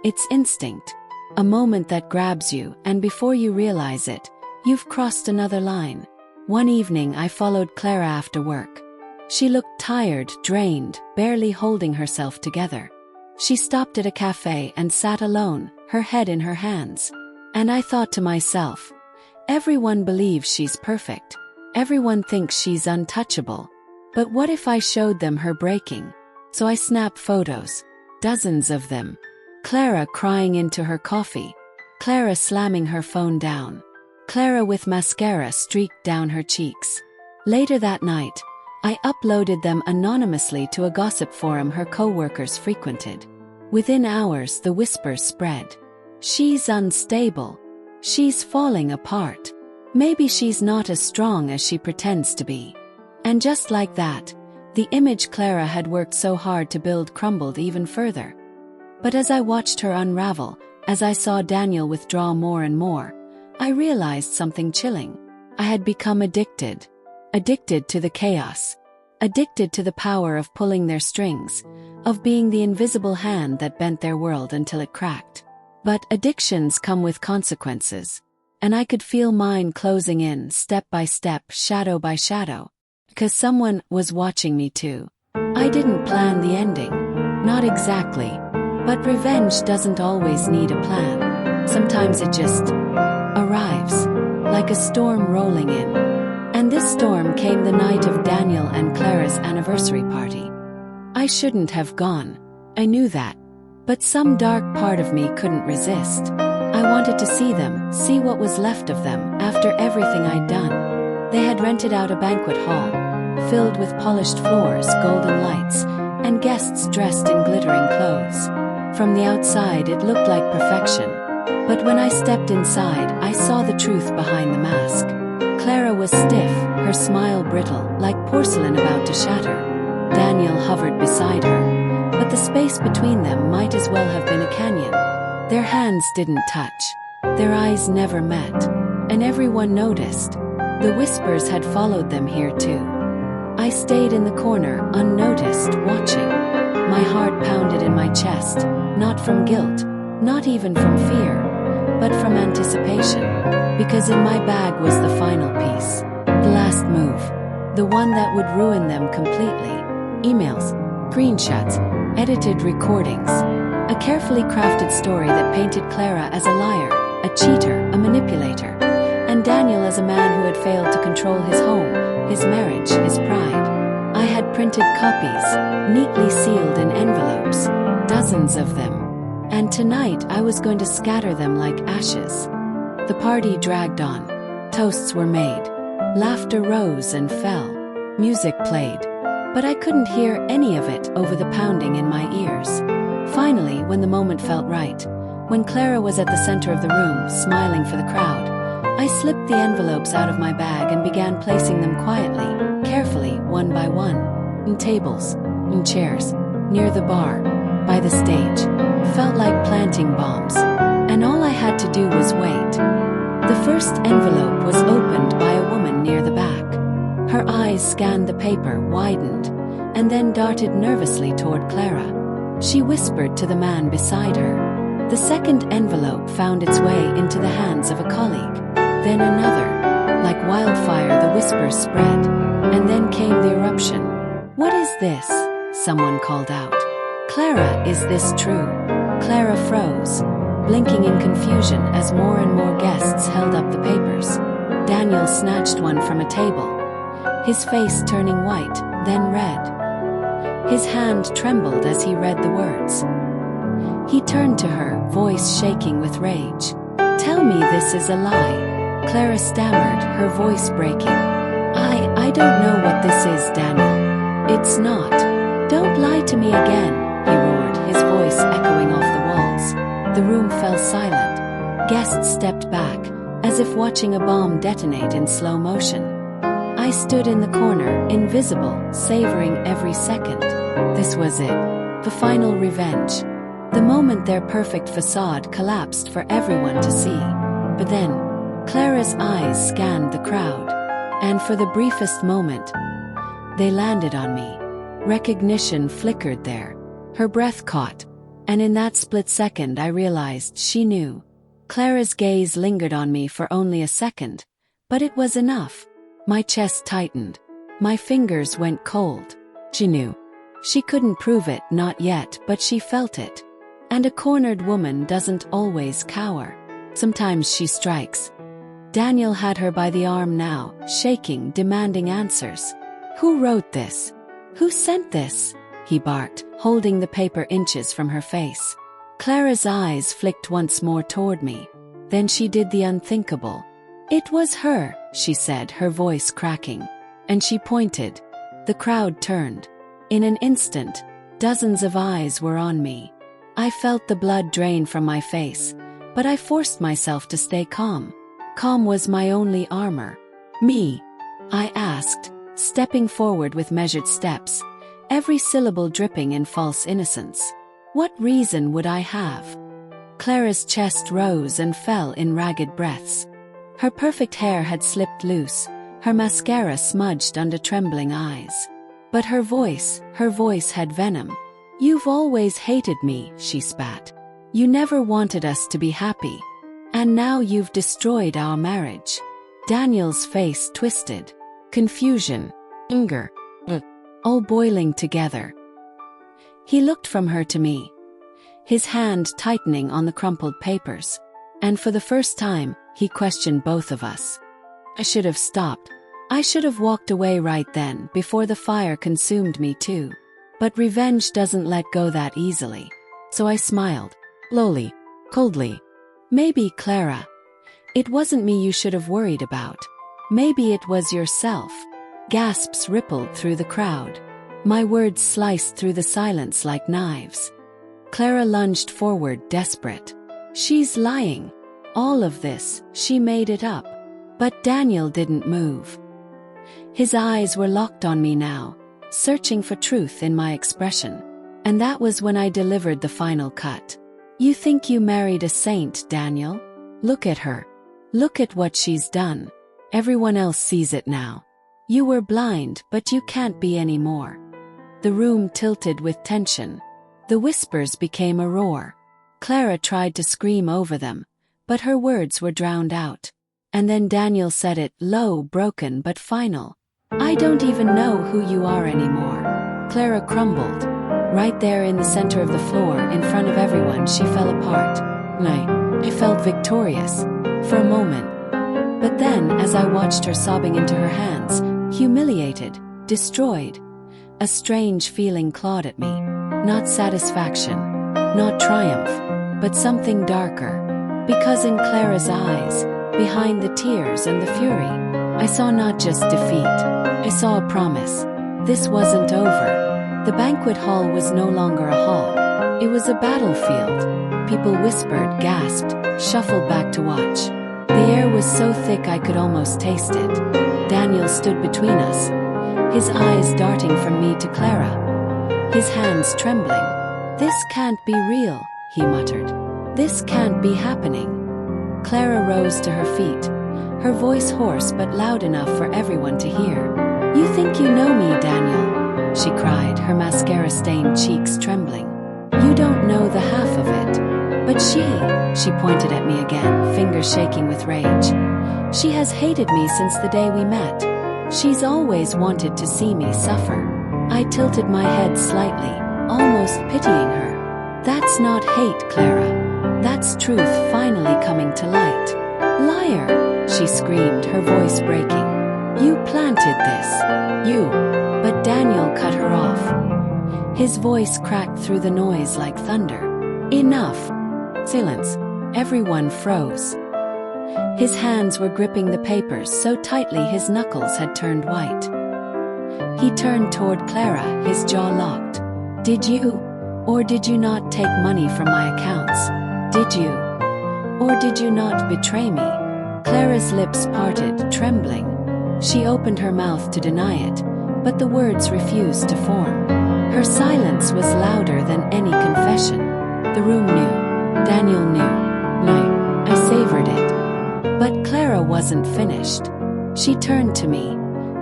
S1: It's instinct. A moment that grabs you, and before you realize it, you've crossed another line. One evening I followed Clara after work. She looked tired, drained, barely holding herself together. She stopped at a cafe and sat alone, her head in her hands. And I thought to myself, everyone believes she's perfect. Everyone thinks she's untouchable. But what if I showed them her breaking? So I snapped photos. Dozens of them. Clara crying into her coffee. Clara slamming her phone down. Clara with mascara streaked down her cheeks. Later that night, I uploaded them anonymously to a gossip forum her co-workers frequented. Within hours the whispers spread. She's unstable. She's falling apart. Maybe she's not as strong as she pretends to be. And just like that, the image Clara had worked so hard to build crumbled even further. But as I watched her unravel, as I saw Daniel withdraw more and more, I realized something chilling. I had become addicted. Addicted to the chaos. Addicted to the power of pulling their strings, of being the invisible hand that bent their world until it cracked. But addictions come with consequences. And I could feel mine closing in, step by step, shadow by shadow. Because someone was watching me too. I didn't plan the ending. Not exactly. But revenge doesn't always need a plan. Sometimes it just arrives. Like a storm rolling in. And this storm came the night of Daniel and Clara's anniversary party. I shouldn't have gone. I knew that. But some dark part of me couldn't resist. I wanted to see them, see what was left of them, after everything I'd done. They had rented out a banquet hall, filled with polished floors, golden lights, and guests dressed in glittering clothes. From the outside it looked like perfection. But when I stepped inside, I saw the truth behind the mask. Clara was stiff, her smile brittle, like porcelain about to shatter. Daniel hovered beside her. But the space between them might as well have been a canyon. Their hands didn't touch. Their eyes never met. And everyone noticed. The whispers had followed them here too. I stayed in the corner, unnoticed, watching. My heart pounded in my chest, not from guilt, not even from fear, but from anticipation. Because in my bag was the final piece. The last move. The one that would ruin them completely. Emails, screenshots, edited recordings. A carefully crafted story that painted Clara as a liar, a cheater, a manipulator, and Daniel as a man who had failed to control his home, his marriage, his pride. I had printed copies, neatly sealed in envelopes, dozens of them. And tonight I was going to scatter them like ashes. The party dragged on. Toasts were made. Laughter rose and fell. Music played. But I couldn't hear any of it over the pounding in my ears. Finally, when the moment felt right, when Clara was at the center of the room, smiling for the crowd, I slipped the envelopes out of my bag and began placing them quietly, carefully, one by one. In tables, in chairs, near the bar, by the stage. Felt like planting bombs. And all I had to do was wait. The first envelope was opened by a woman near the back. Her eyes scanned the paper, widened, and then darted nervously toward Clara. She whispered to the man beside her. The second envelope found its way into the hands of a colleague. Then another. Like wildfire, the whispers spread. And then came the eruption. "What is this?" someone called out. "Clara, is this true?" Clara froze, blinking in confusion as more and more guests held up the papers. Daniel snatched one from a table, his face turning white, then red. His hand trembled as he read the words. He turned to her, voice shaking with rage. "Tell me this is a lie," Clara stammered, her voice breaking. I don't know what this is, Daniel. It's not. Don't lie to me again," he roared, his voice echoing off the walls. The room fell silent. Guests stepped back, as if watching a bomb detonate in slow motion. I stood in the corner, invisible, savoring every second. This was it. The final revenge. The moment their perfect facade collapsed for everyone to see. But then, Clara's eyes scanned the crowd. And for the briefest moment, they landed on me. Recognition flickered there. Her breath caught. And in that split second I realized she knew. Clara's gaze lingered on me for only a second. But it was enough. My chest tightened. My fingers went cold. She knew. She couldn't prove it, not yet, but she felt it. And a cornered woman doesn't always cower. Sometimes she strikes. Daniel had her by the arm now, shaking, demanding answers. "Who wrote this? Who sent this?" he barked, holding the paper inches from her face. Clara's eyes flicked once more toward me. Then she did the unthinkable. "It was her," she said, her voice cracking. And she pointed. The crowd turned. In an instant, dozens of eyes were on me. I felt the blood drain from my face, but I forced myself to stay calm. Calm was my only armor. "Me?" I asked, stepping forward with measured steps, every syllable dripping in false innocence. What reason would I have? Clara's chest rose and fell in ragged breaths. Her perfect hair had slipped loose, her mascara smudged under trembling eyes. But her voice had venom. "You've always hated me," she spat. "You never wanted us to be happy. And now you've destroyed our marriage." Daniel's face twisted. Confusion, anger, all boiling together. He looked from her to me, his hand tightening on the crumpled papers. And for the first time, he questioned both of us. I should have stopped. I should have walked away right then, before the fire consumed me too. But revenge doesn't let go that easily. So I smiled, lowly, coldly. "Maybe, Clara, it wasn't me you should have worried about. Maybe it was yourself." Gasps rippled through the crowd. My words sliced through the silence like knives. Clara lunged forward, desperate. "She's lying. All of this, she made it up." But Daniel didn't move. His eyes were locked on me now, searching for truth in my expression. And that was when I delivered the final cut. "You think you married a saint, Daniel? Look at her. Look at what she's done. Everyone else sees it now. You were blind, but you can't be anymore." The room tilted with tension. The whispers became a roar. Clara tried to scream over them, but her words were drowned out. And then Daniel said it, low, broken but final. "I don't even know who you are anymore." Clara crumbled. Right there in the center of the floor, in front of everyone, she fell apart. I felt victorious. For a moment. But then, as I watched her sobbing into her hands, humiliated, destroyed, a strange feeling clawed at me. Not satisfaction, not triumph, but something darker. Because in Clara's eyes, behind the tears and the fury, I saw not just defeat. I saw a promise. This wasn't over. The banquet hall was no longer a hall. It was a battlefield. People whispered, gasped, shuffled back to watch. The air was so thick I could almost taste it. Daniel stood between us, his eyes darting from me to Clara, his hands trembling. "This can't be real," he muttered. "This can't be happening." Clara rose to her feet, her voice hoarse but loud enough for everyone to hear. "You think you know me, Daniel?" she cried, her mascara-stained cheeks trembling. "You don't know the half of it. But she pointed at me again, fingers shaking with rage. "She has hated me since the day we met. She's always wanted to see me suffer." I tilted my head slightly, almost pitying her. "That's not hate, Clara. That's truth finally coming to light." "Liar," she screamed, her voice breaking. You planted this. You. But Daniel cut her off. His voice cracked through the noise like thunder. Enough. Silence. Everyone froze. His hands were gripping the papers so tightly his knuckles had turned white. He turned toward Clara, his jaw locked. Did you? Or did you not take money from my accounts? Did you? Or did you not betray me? Clara's lips parted, trembling. She opened her mouth to deny it, but the words refused to form. Her silence was louder than any confession. The room knew. Daniel knew. I savored it. But Clara wasn't finished. She turned to me,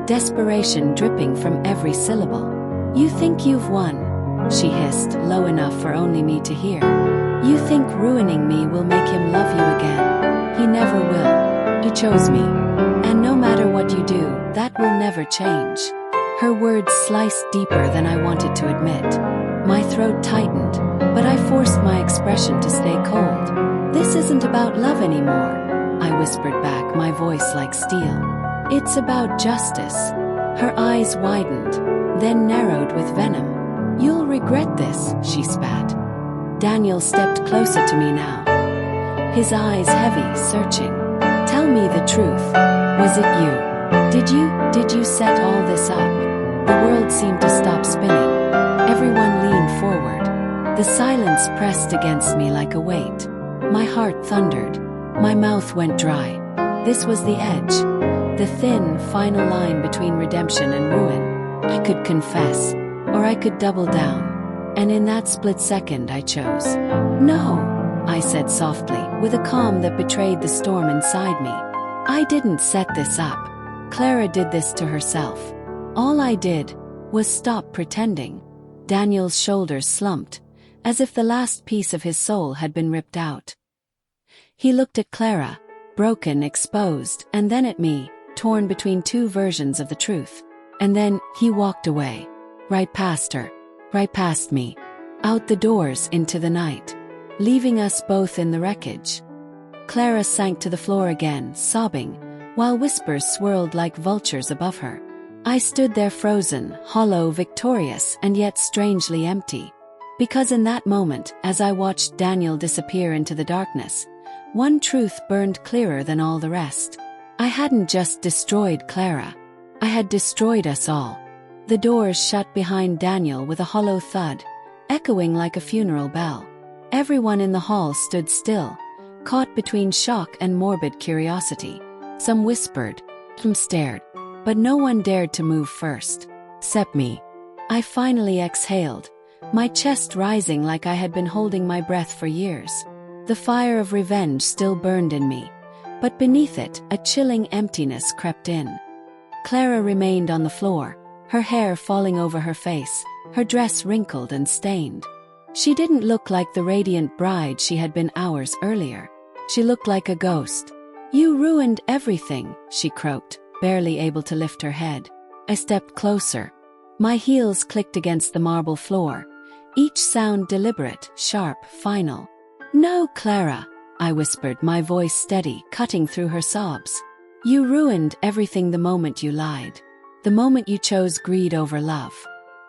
S1: desperation dripping from every syllable. You think you've won, she hissed, low enough for only me to hear. You think ruining me will make him love you again. He never will. He chose me. And no matter what you do, that will never change. Her words sliced deeper than I wanted to admit. My throat tightened, but I forced my expression to stay cold. This isn't about love anymore, I whispered back, my voice like steel. It's about justice. Her eyes widened, then narrowed with venom. You'll regret this, she spat. Daniel stepped closer to me now, his eyes heavy, searching. Tell me the truth. Was it you? Did you set all this up? The world seemed to stop spinning. Everyone leaned forward. The silence pressed against me like a weight. My heart thundered. My mouth went dry. This was the edge, the thin, final line between redemption and ruin. I could confess, or I could double down. And in that split second I chose. No, I said softly, with a calm that betrayed the storm inside me. I didn't set this up. Clara did this to herself. All I did was stop pretending. Daniel's shoulders slumped, as if the last piece of his soul had been ripped out. He looked at Clara, broken, exposed, and then at me, torn between two versions of the truth. And then he walked away, right past her, right past me, out the doors into the night, leaving us both in the wreckage. Clara sank to the floor again, sobbing, while whispers swirled like vultures above her. I stood there frozen, hollow, victorious, and yet strangely empty. Because in that moment, as I watched Daniel disappear into the darkness, one truth burned clearer than all the rest. I hadn't just destroyed Clara. I had destroyed us all. The doors shut behind Daniel with a hollow thud, echoing like a funeral bell. Everyone in the hall stood still, caught between shock and morbid curiosity. Some whispered, some stared, but no one dared to move first. Except me. I finally exhaled, my chest rising like I had been holding my breath for years. The fire of revenge still burned in me, but beneath it, a chilling emptiness crept in. Clara remained on the floor, her hair falling over her face, her dress wrinkled and stained. She didn't look like the radiant bride she had been hours earlier. She looked like a ghost. You ruined everything, she croaked, barely able to lift her head. I stepped closer. My heels clicked against the marble floor, each sound deliberate, sharp, final. No, Clara, I whispered, my voice steady, cutting through her sobs. You ruined everything the moment you lied. The moment you chose greed over love.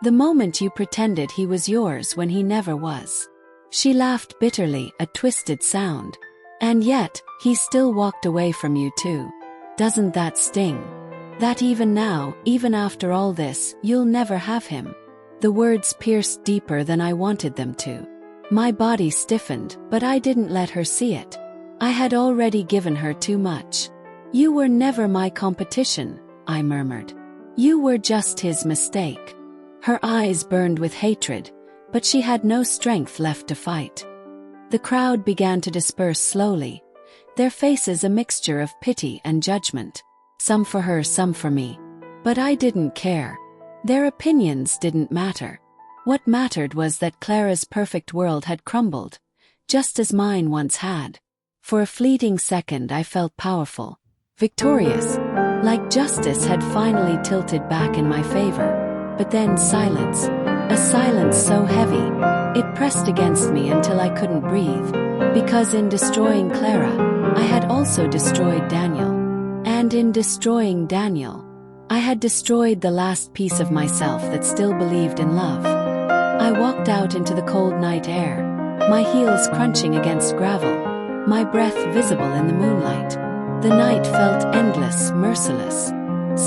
S1: The moment you pretended he was yours when he never was. She laughed bitterly, a twisted sound. And yet, he still walked away from you too. Doesn't that sting? That even now, even after all this, you'll never have him. The words pierced deeper than I wanted them to. My body stiffened, but I didn't let her see it. I had already given her too much. You were never my competition, I murmured. You were just his mistake. Her eyes burned with hatred, but she had no strength left to fight. The crowd began to disperse slowly, their faces a mixture of pity and judgment. Some for her, some for me. But I didn't care. Their opinions didn't matter. What mattered was that Clara's perfect world had crumbled, just as mine once had. For a fleeting second I felt powerful, victorious, like justice had finally tilted back in my favor. But then silence, a silence so heavy, it pressed against me until I couldn't breathe. Because in destroying Clara, I had also destroyed Daniel. And in destroying Daniel, I had destroyed the last piece of myself that still believed in love. I walked out into the cold night air, my heels crunching against gravel, my breath visible in the moonlight. The night felt endless, merciless.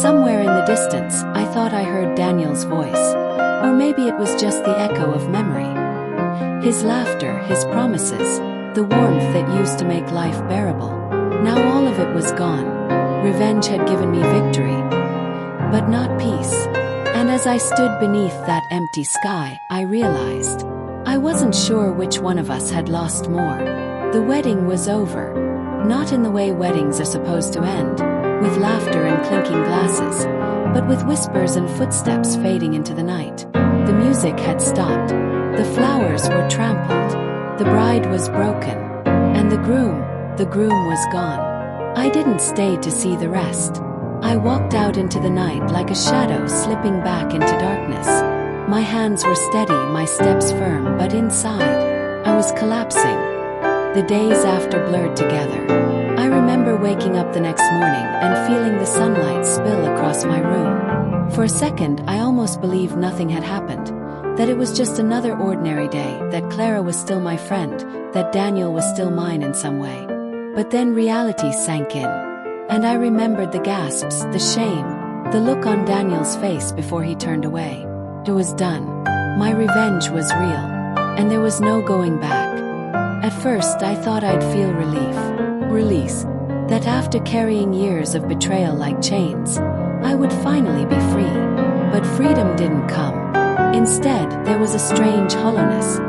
S1: Somewhere in the distance, I thought I heard Daniel's voice, or maybe it was just the echo of memory. His laughter, his promises, the warmth that used to make life bearable. Now all of it was gone. Revenge had given me victory, but not peace. And as I stood beneath that empty sky, I realized I wasn't sure which one of us had lost more. The wedding was over, not in the way weddings are supposed to end, with laughter and clinking glasses, but with whispers and footsteps fading into the night. The music had stopped, the flowers were trampled, the bride was broken, and the groom was gone. I didn't stay to see the rest. I walked out into the night like a shadow slipping back into darkness. My hands were steady, my steps firm, but inside, I was collapsing. The days after blurred together. I remember waking up the next morning and feeling the sunlight spill across my room. For a second, I almost believed nothing had happened, that it was just another ordinary day, that Clara was still my friend, that Daniel was still mine in some way. But then reality sank in, and I remembered the gasps, the shame, the look on Daniel's face before he turned away. It was done. My revenge was real, and there was no going back. At first, I thought I'd feel release, that after carrying years of betrayal like chains, I would finally be free. But freedom didn't come. Instead, there was a strange hollowness,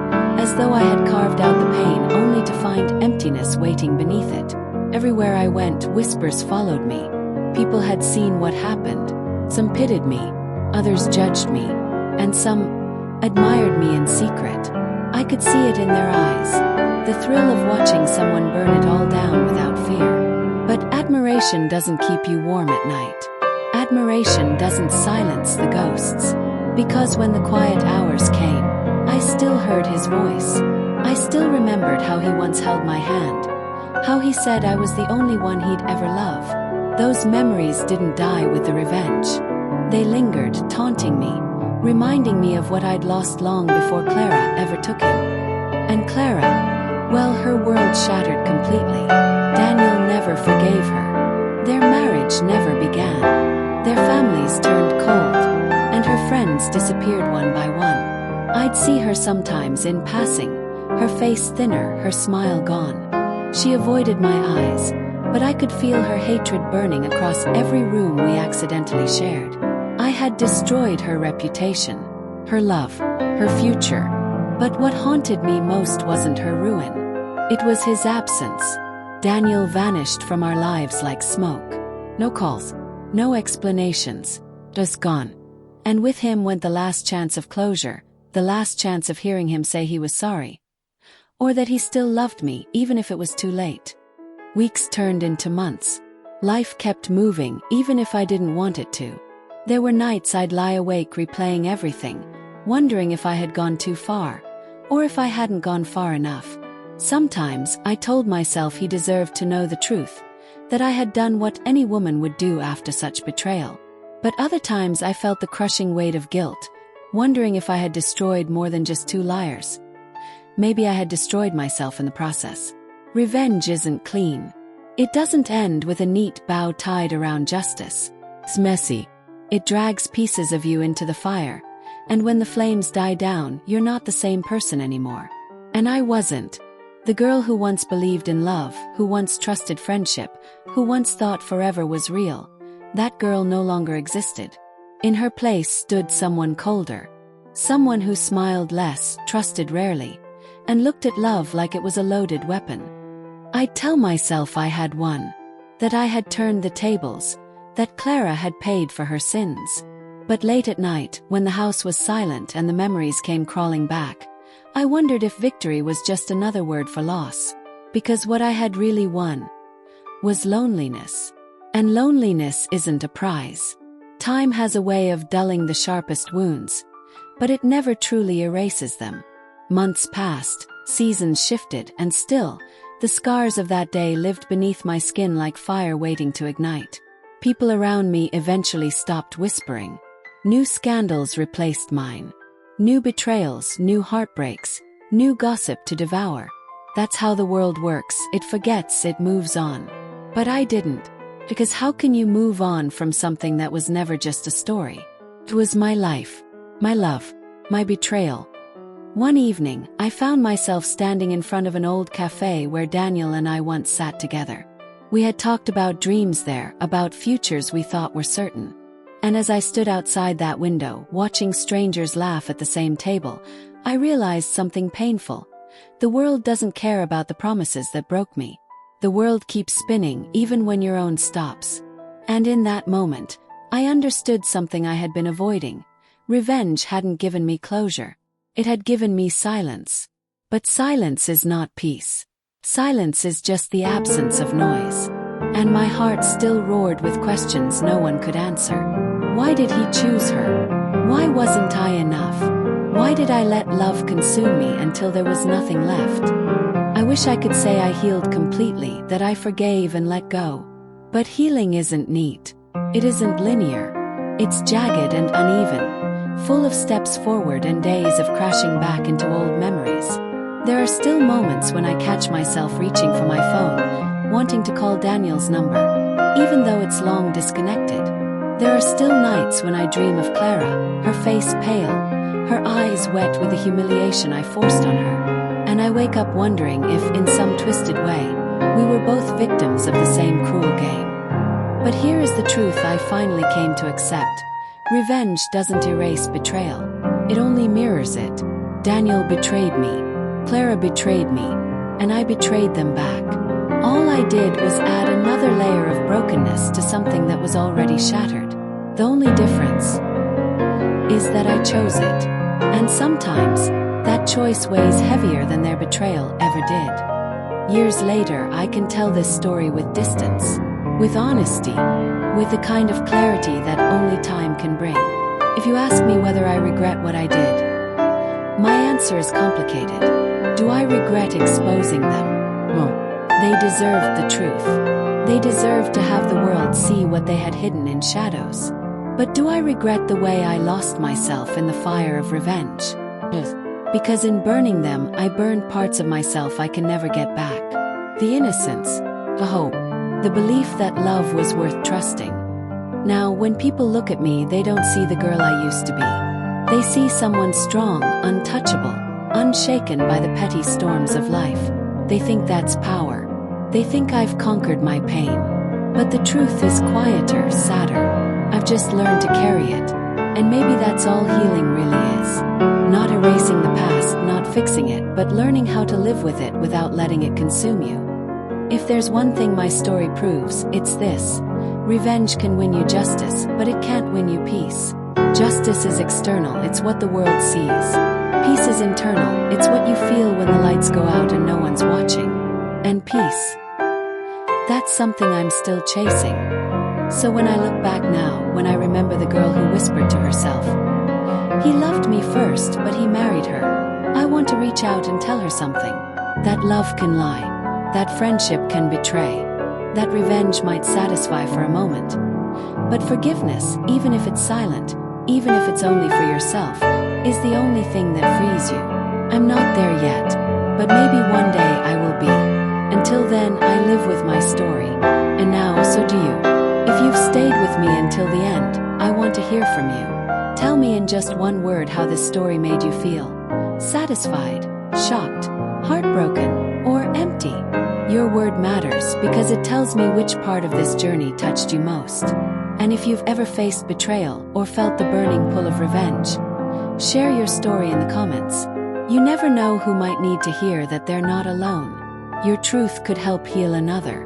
S1: as though I had carved out the pain only to find emptiness waiting beneath it. Everywhere I went, whispers followed me. People had seen what happened. Some pitied me, others judged me, and some admired me in secret. I could see it in their eyes, the thrill of watching someone burn it all down without fear. But admiration doesn't keep you warm at night. Admiration doesn't silence the ghosts. Because when the quiet hours came, I still heard his voice. I still remembered how he once held my hand, how he said I was the only one he'd ever love. Those memories didn't die with the revenge. They lingered, taunting me, reminding me of what I'd lost long before Clara ever took him. And Clara, well, her world shattered completely. Daniel never forgave her. Their marriage never began. Their families turned cold, and her friends disappeared one by one. I'd see her sometimes in passing, her face thinner, her smile gone. She avoided my eyes, but I could feel her hatred burning across every room we accidentally shared. I had destroyed her reputation, her love, her future. But what haunted me most wasn't her ruin. It was his absence. Daniel vanished from our lives like smoke. No calls, no explanations, just gone. And with him went the last chance of closure, the last chance of hearing him say he was sorry. Or that he still loved me, even if it was too late. Weeks turned into months. Life kept moving, even if I didn't want it to. There were nights I'd lie awake replaying everything, wondering if I had gone too far, or if I hadn't gone far enough. Sometimes I told myself he deserved to know the truth, that I had done what any woman would do after such betrayal. But other times I felt the crushing weight of guilt, wondering if I had destroyed more than just two liars. Maybe I had destroyed myself in the process. Revenge isn't clean. It doesn't end with a neat bow tied around justice. It's messy. It drags pieces of you into the fire, and when the flames die down, you're not the same person anymore. And I wasn't. The girl who once believed in love, who once trusted friendship, who once thought forever was real, that girl no longer existed. In her place stood someone colder. Someone who smiled less, trusted rarely, and looked at love like it was a loaded weapon. I'd tell myself I had won, that I had turned the tables, that Clara had paid for her sins. But late at night, when the house was silent and the memories came crawling back, I wondered if victory was just another word for loss. Because what I had really won was loneliness. And loneliness isn't a prize. Time has a way of dulling the sharpest wounds, but it never truly erases them. Months passed, seasons shifted, and still, the scars of that day lived beneath my skin like fire waiting to ignite. People around me eventually stopped whispering. New scandals replaced mine. New betrayals, new heartbreaks, new gossip to devour. That's how the world works. It forgets, it moves on. But I didn't. Because how can you move on from something that was never just a story? It was my life, my love, my betrayal. One evening, I found myself standing in front of an old cafe where Daniel and I once sat together. We had talked about dreams there, about futures we thought were certain. And as I stood outside that window, watching strangers laugh at the same table, I realized something painful. The world doesn't care about the promises that broke me. The world keeps spinning even when your own stops. And in that moment, I understood something I had been avoiding. Revenge hadn't given me closure. It had given me silence. But silence is not peace. Silence is just the absence of noise. And my heart still roared with questions no one could answer. Why did he choose her? Why wasn't I enough? Why did I let love consume me until there was nothing left? I wish I could say I healed completely, that I forgave and let go. But healing isn't neat. It isn't linear. It's jagged and uneven, full of steps forward and days of crashing back into old memories. There are still moments when I catch myself reaching for my phone, wanting to call Daniel's number, even though it's long disconnected. There are still nights when I dream of Clara, her face pale, her eyes wet with the humiliation I forced on her. And I wake up wondering if, in some twisted way, we were both victims of the same cruel game. But here is the truth I finally came to accept. Revenge doesn't erase betrayal. It only mirrors it. Daniel betrayed me. Clara betrayed me. And I betrayed them back. All I did was add another layer of brokenness to something that was already shattered. The only difference is that I chose it. And sometimes, that choice weighs heavier than their betrayal ever did. Years later, I can tell this story with distance, with honesty, with the kind of clarity that only time can bring. If you ask me whether I regret what I did, my answer is complicated. Do I regret exposing them? No. They deserved the truth. They deserved to have the world see what they had hidden in shadows. But do I regret the way I lost myself in the fire of revenge? Yes. Because in burning them, I burned parts of myself I can never get back. The innocence, the hope, the belief that love was worth trusting. Now, when people look at me, they don't see the girl I used to be. They see someone strong, untouchable, unshaken by the petty storms of life. They think that's power. They think I've conquered my pain. But the truth is quieter, sadder. I've just learned to carry it. And maybe that's all healing really is. Not erasing the past, not fixing it, but learning how to live with it without letting it consume you. If there's one thing my story proves, it's this. Revenge can win you justice, but it can't win you peace. Justice is external, it's what the world sees. Peace is internal, it's what you feel when the lights go out and no one's watching. And peace, that's something I'm still chasing. So when I look back now, when I remember the girl who whispered to herself, "He loved me first, but he married her," I want to reach out and tell her something. That love can lie, that friendship can betray, that revenge might satisfy for a moment. But forgiveness, even if it's silent, even if it's only for yourself, is the only thing that frees you. I'm not there yet, but maybe one day I will be. Until then, I live with my story. And now, so do you. If you've stayed with me until the end, I want to hear from you. Tell me in just one word how this story made you feel. Satisfied, shocked, heartbroken, or empty? Your word matters because it tells me which part of this journey touched you most. And if you've ever faced betrayal or felt the burning pull of revenge, share your story in the comments. You never know who might need to hear that they're not alone. Your truth could help heal another.